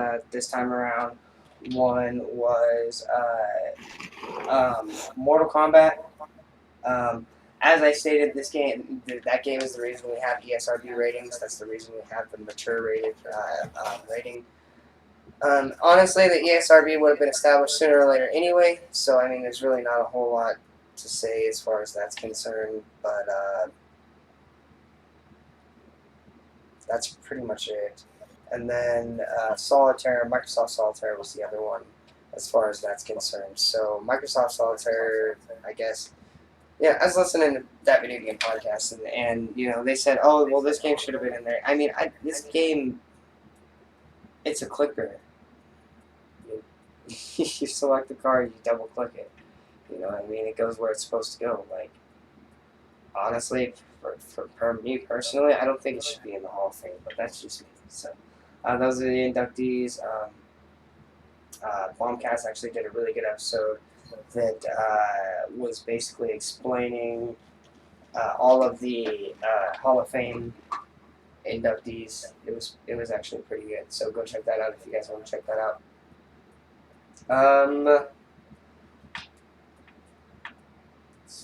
time around. One was Mortal Kombat. As I stated, that game is the reason we have ESRB ratings. That's the reason we have the mature rated rating. Honestly, the ESRB would have been established sooner or later anyway, so I mean, there's really not a whole lot to say as far as that's concerned, but that's pretty much it. And then Microsoft Solitaire was the other one as far as that's concerned. So Microsoft Solitaire, I guess, yeah, I was listening to that video game podcast, and they said, oh, well, this game should have been in there. I mean, this game, it's a clicker. You select the card, you double click it. You know what I mean? It goes where it's supposed to go. Like, honestly, for me personally, I don't think it should be in the Hall of Fame, but that's just me. So, those are the inductees. Bombcast actually did a really good episode that was basically explaining all of the Hall of Fame inductees. It was actually pretty good. So go check that out if you guys want to check that out. Let's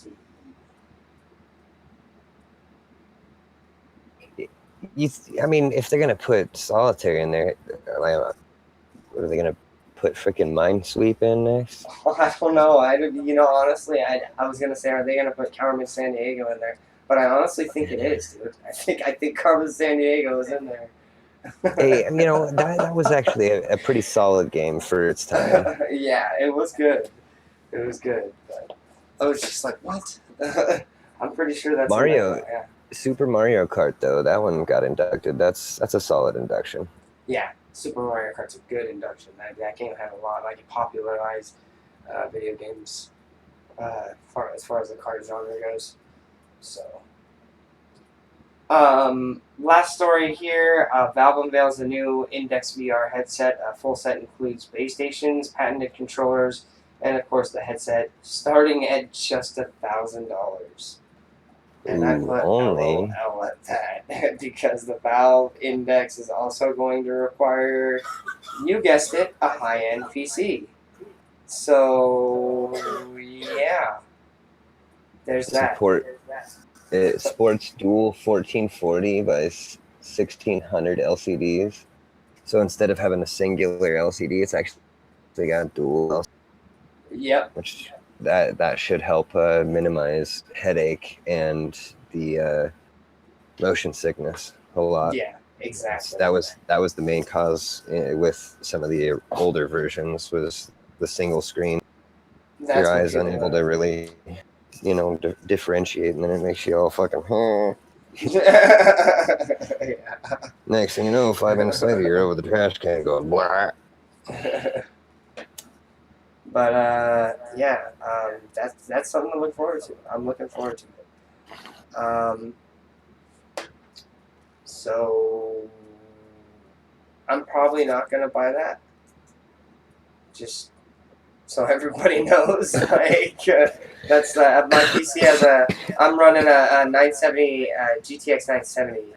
see. I mean, if they're gonna put Solitaire in there, What are they gonna put freaking Minesweep in next? I don't know. Honestly, I was gonna say, are they gonna put Carmen San Diego in there? But I honestly think it is, dude. I think Carmen San Diego is in there. Hey, that was actually a pretty solid game for its time. Yeah, it was good. It was good. But I was just like, what? I'm pretty sure that's in there. Mario, Yeah. Super Mario Kart though, that one got inducted. That's a solid induction. Yeah, Super Mario Kart's a good induction. That game had a lot, like it popularized video games as far as the kart genre goes. So, last story here: Valve unveils the new Index VR headset. A full set includes base stations, patented controllers, and of course the headset, starting at just $1,000. And I Ooh, put only. LOL at that because the Valve Index is also going to require, you guessed it, a high-end PC. So yeah, there's that. Support it supports dual 1440 by 1600 LCDs. So instead of having a singular LCD, it's actually got dual LCD, Yep. which that should help minimize headache and the motion sickness a lot. Yeah. Exactly. That was the main cause with some of the older versions was the single screen. That's Your what eyes people unable to really, differentiate, and then it makes you all fucking. yeah. Next thing you know, 5 minutes later, you're over the trash can going blah. But yeah, that's something to look forward to. I'm looking forward to it. So I'm probably not gonna buy that. Just so everybody knows, that's my PC has I'm running a 970 GTX 970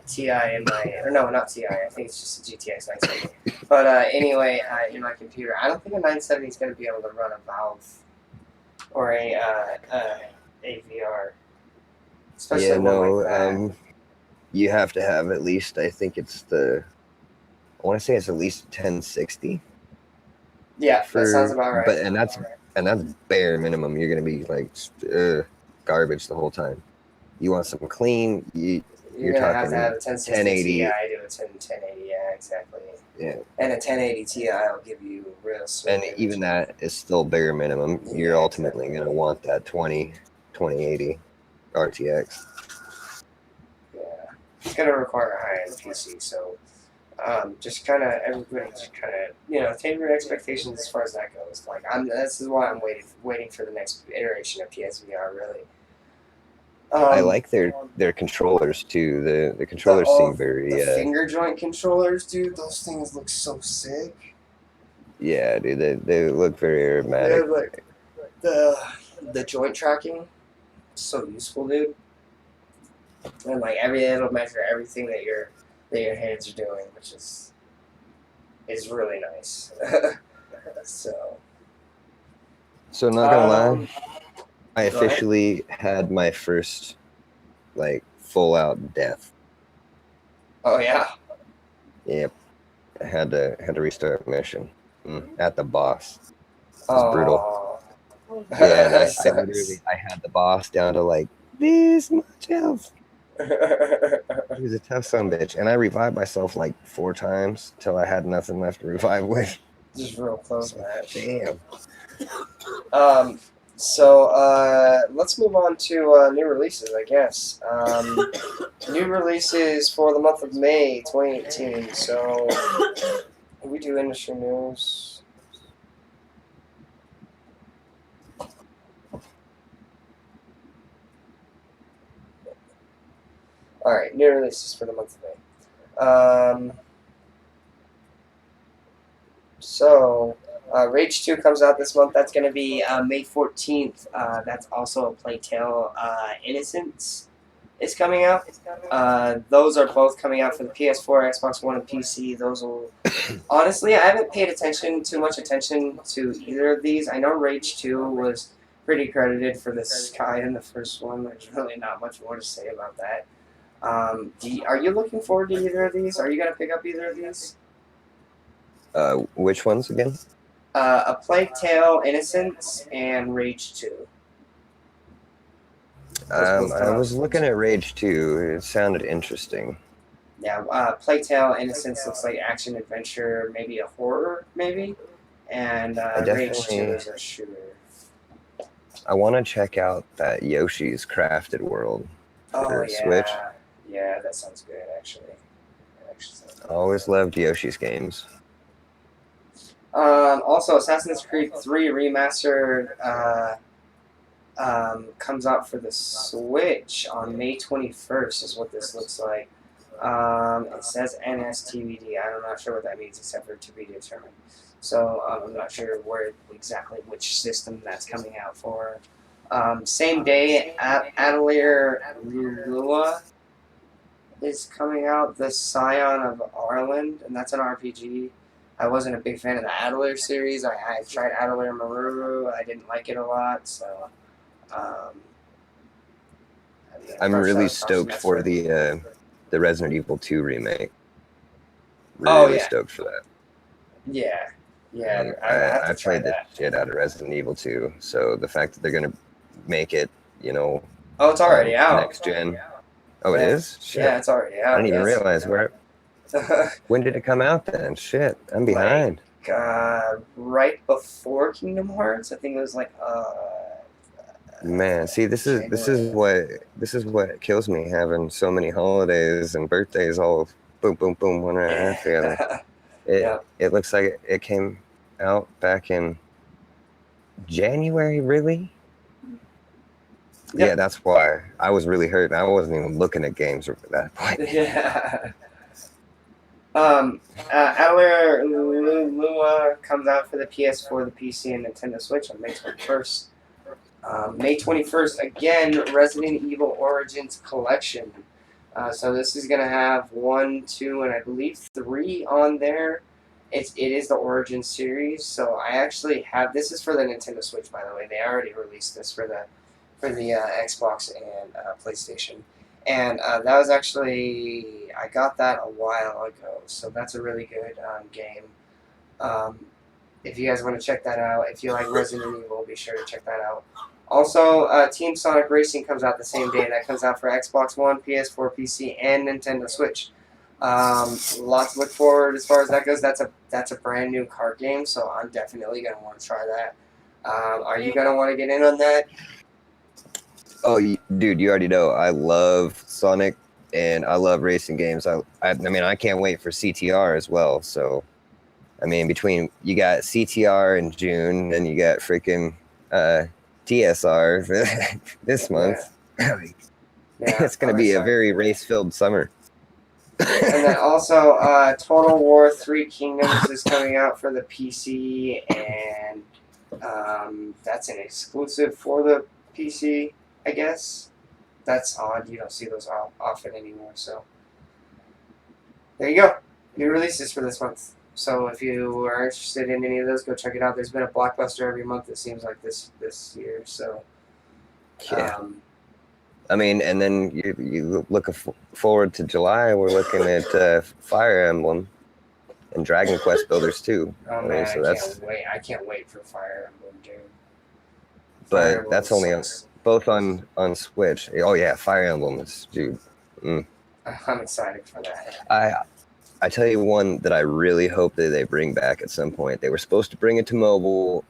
Ti in my, or no, not Ti. I think it's just a GTX 970. But anyway, in my computer, I don't think a 970 is going to be able to run a Valve or a VR, especially Yeah, one no. like that. You have to have at least. I think it's the. I want to say it's at least 1060 Yeah, that sounds for, about right. but and that's bare minimum. You're gonna be like garbage the whole time. You want some clean. You're You're gonna have to have talking a 1060 Ti 1080. to a 1080. Yeah, exactly. Yeah, And a 1080 Ti will give you real and smooth even imaging. that is still bare minimum. You're Yeah, ultimately exactly. gonna want that 2080 RTX. Yeah, it's gonna require a high-end PC. So just kind of everybody just kind of taper your expectations as far as that goes. Like this is why I'm waiting for the next iteration of PSVR. Really. I Um, like their controllers too. The the controllers seem oh very the finger joint controllers, dude. Those things look so sick. yeah, dude. They look very They aromatic. have like the joint tracking, so useful, dude. And like it'll measure everything that your hands are doing, which is really nice. So So not gonna lie, um, I go ahead. officially had my first like full out death. Oh yeah. Yep, I had to restart a mission at the boss. It was brutal. Oh. Yeah, and I Sucks. literally I had the boss down to like this much health. He was a tough son of a bitch, and I revived myself like 4 times till I had nothing left to revive with. Just real close So, match. damn. Um, so let's move on to new releases, I guess. New releases for the month of May 2018. So we do industry news. All right, new releases for the month of May. Rage 2 comes out this month. That's going to be May 14th. That's also a Plague Tale Innocence is coming out. Those are both coming out for the PS4, Xbox One, and PC. Those will. Honestly, I haven't paid too much attention to either of these. I know Rage 2 was pretty credited for the Sky in the first one. There's really not much more to say about that. Are you looking forward to either of these? Are you going to pick up either of these? Which ones again? A Plague Tale: Innocence and Rage 2. Those both come I out. was looking at Rage 2. It sounded interesting. Yeah, Plague Tale: Innocence looks like action adventure, maybe a horror, maybe, and I Rage 2 definitely is a shooter. I want to check out that Yoshi's Crafted World Oh for Switch. yeah, that sounds good actually. That actually sounds I always loved Yoshi's games. Also, Assassin's Creed 3 Remastered comes out for the Switch on May 21st, is what this looks like. It says NSTBD. I'm not sure what that means, except for to be determined. So I'm not sure where exactly which system that's coming out for. Same day, Atelier Lua is coming out, the Scion of Arland, and that's an RPG. I wasn't a big fan of the Atelier series. I tried Atelier Maruru. I didn't like it a lot, so um, I'm first really shot across stoked for the Resident Evil 2 remake. Oh Really yeah, stoked for that. yeah, yeah. I have I to try played the that. shit out of Resident Evil 2, so the fact that they're gonna make it, Oh, it's already out. next gen. Oh, it Yeah, is? Shit. yeah, it's already I didn't out. even Yes. realize where. When did it come out then? Shit, I'm Like behind. right before Kingdom Hearts. I think it was like Man, see, January. this is what kills me, having so many holidays and birthdays all boom boom boom one right after the other. Yeah. It looks like it came out back in January, really? Yeah, Yep. that's why I was really hurt. I wasn't even looking at games at that point. Yeah. Adler Lua comes out for the PS4, the PC, and Nintendo Switch on May 21st. May 21st, again, Resident Evil Origins Collection. So this is going to have 1, 2, and I believe 3 on there. It is the Origin series, so I actually have, this is for the Nintendo Switch, by the way. They already released this for the Xbox and PlayStation. And that was actually, I got that a while ago, so that's a really good game. Um, if you guys want to check that out, if you like Resident Evil, be sure to check that out. Also, Team Sonic Racing comes out the same day. That comes out for Xbox One, PS4, PC, and Nintendo Switch. Lots to look forward as far as that goes. That's a brand new kart game, so I'm definitely gonna want to try that. Are you gonna want to get in on that? Oh, dude, you already know I love Sonic and I love racing games. I mean, I can't wait for CTR as well. So, I mean, between you got CTR in June, and you got freaking TSR this month. Yeah. It's going to I'm be a excited very for that. race-filled summer. And then also, Total War 3 Kingdoms is coming out for the PC, and that's an exclusive for the PC, I guess. That's odd. You don't see those often anymore. So there you go. New releases for this month. So if you are interested in any of those, go check it out. There's been a blockbuster every month. It seems like this year. So Yeah. um, I mean, and then you look forward to July. We're looking at Fire Emblem and Dragon Quest Builders too. oh I mean, man, so I that's can't wait. I can't wait for Fire Emblem, dude. Fire but Emblem that's only sucks. both on Switch. Oh yeah, Fire Emblem is dude. I'm excited for that. I tell you one that I really hope that they bring back at some point. They were supposed to bring it to mobile,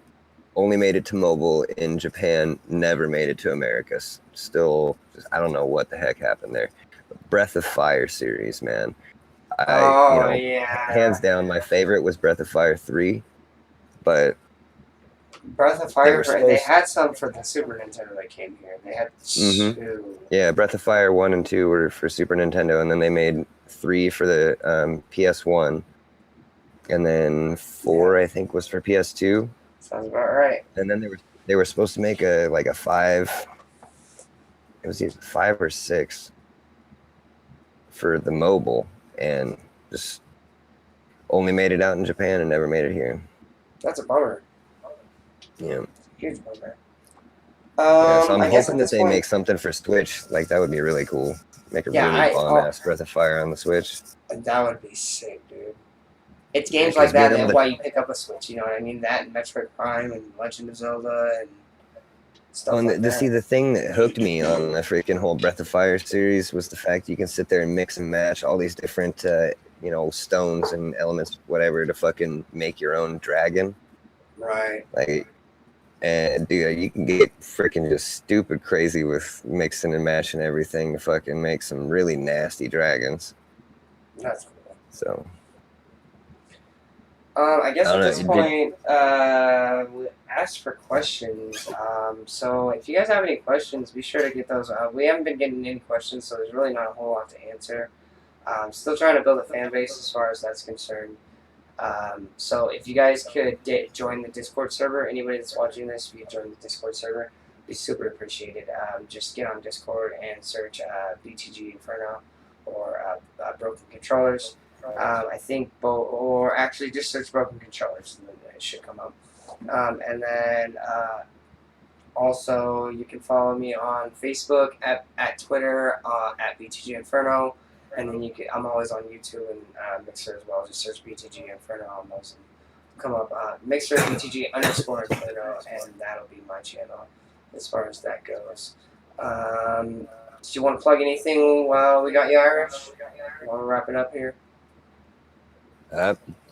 only made it to mobile in Japan, never made it to America. Still, I don't know what the heck happened there. Breath of Fire series, man. Oh yeah, Hands down, my favorite was Breath of Fire 3, but Breath of they Fire. were They supposed. had some for the Super Nintendo that came here. They had Mm-hmm. 2. Yeah, Breath of Fire 1 and 2 were for Super Nintendo, and then they made 3 for the PS1, and then 4 Yeah, I think was for PS2, sounds about right. and then they were supposed to make a 5. It was either 5 or 6 for the mobile, and just only made it out in Japan and never made it here. That's a bummer. Yeah. Huge bummer. Yeah, so I'm I guess hoping at that this they point, make something for Switch. Like that would be really cool. Make a yeah, really bomb ass Breath of Fire on the Switch. that would be sick, dude. It's games like Because being that able why to, you pick up a Switch. You know what I mean? That and Metroid Prime and Legend of Zelda and oh, stuff and like see, that. the thing that hooked me on the freaking whole Breath of Fire series was the fact you can sit there and mix and match all these different, stones and elements, whatever, to fucking make your own dragon. Right. Like, and dude, you can get freaking just stupid crazy with mixing and matching everything to fucking make some really nasty dragons. That's cool. So I guess I at don't this know. Did point, we asked for questions. So if you guys have any questions, be sure to get those. We haven't been getting any questions, so there's really not a whole lot to answer. Still trying to build a fan base as far as that's concerned. So if you guys could join the Discord server, anybody that's watching this, if you could join the Discord server, be super appreciated. Just get on Discord and search BTG Inferno or Broken Controllers. I think, or actually just search Broken Controllers and then it should come up. And then also you can follow me on Facebook at Twitter at BTG Inferno. And then I'm always on YouTube and Mixer as well. Just search BTG Inferno on those and come up. Mixer BTG underscore Inferno, and that'll be my channel as far as that goes. Do you want to plug anything while we got you, Irish? While we're wrapping up here.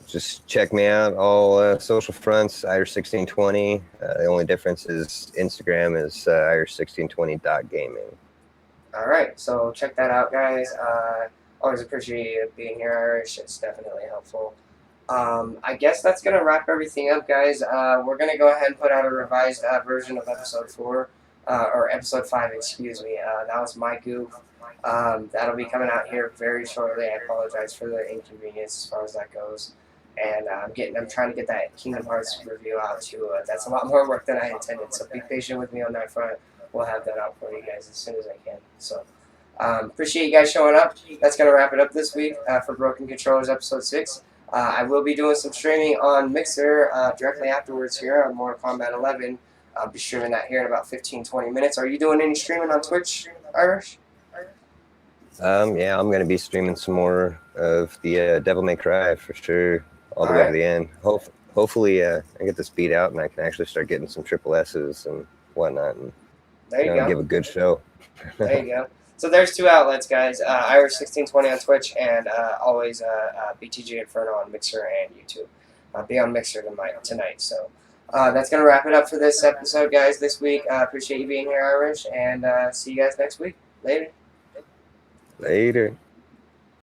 just check me out all social fronts, Irish1620. The only difference is Instagram is Irish1620.gaming. All right, so check that out, guys. Always appreciate you being here, Irish. It's definitely helpful. I guess that's going to wrap everything up, guys. We're going to go ahead and put out a revised version of episode 4, or episode 5, excuse me. That was my goof. That'll be coming out here very shortly. I apologize for the inconvenience as far as that goes. And I'm trying to get that Kingdom Hearts review out too. That's a lot more work than I intended, so be patient with me on that front. We'll have that out for you guys as soon as I can. So appreciate you guys showing up. That's going to wrap it up this week for Broken Controllers episode 6. I will be doing some streaming on Mixer directly afterwards here on Mortal Kombat 11. I'll be streaming that here in about 15-20 minutes. Are you doing any streaming on Twitch, Irish? Yeah, I'm going to be streaming some more of the Devil May Cry for sure, all the way to the end. Hopefully I get this beat out and I can actually start getting some triple S's and whatnot, and there you go. give a good show. There you go. So there's 2 outlets, guys. Irish1620 on Twitch and always BTG Inferno on Mixer and YouTube. Be on Mixer tonight. So that's going to wrap it up for this episode, guys, this week. Appreciate you being here, Irish, and see you guys next week. Later. Later.